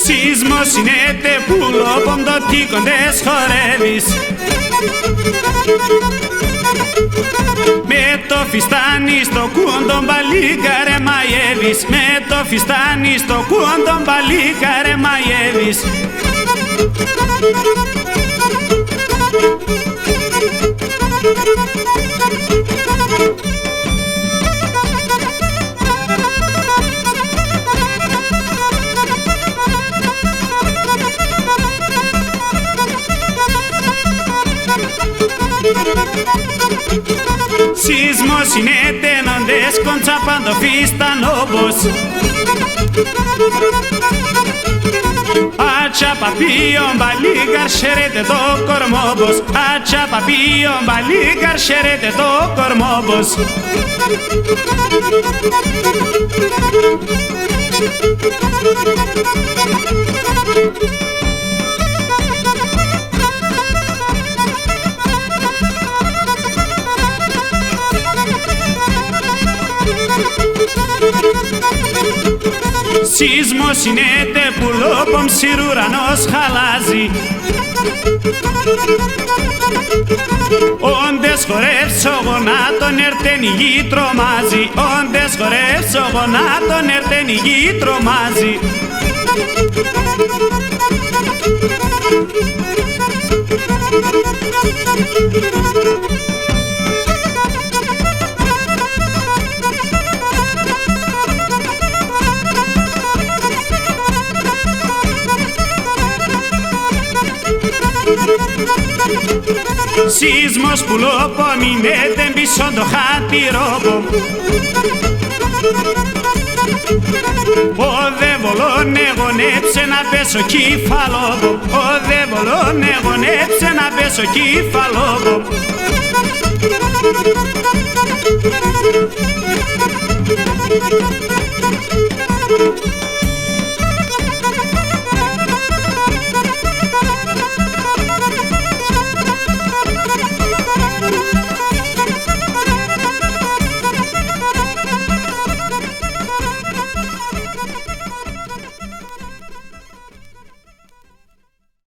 Σεισμός είναι τεπούλο ποντοτίκοντες χορεύεις. Με το φιστάνι στο κούντον παλίκαρε μαϊεύεις. Με το φιστάνι στο κούντον παλίκαρε μαϊεύεις. Σεισμός είναι τένοντες κοντσαπάντο φιστανόμπος. Acha papillon baligar sherete do kormobos. Acha papillon baligar sherete do kormobos. Σεισμός είναι τεπούλο πομψήρ ουρανός χαλάζει. Όντες χορεύσω γονάτων ερτεν η γη τρομάζει. Όντες χορεύσω γονάτων ερτεν η γη τρομάζει. Σεισμός πουλόπο μείνετε πίσω το χατηρόπο. Ο δε βολών εγωνέψε να πέσω κεφαλόπο. Ο δε βολών εγωνέψε να πέσω κεφαλόπο.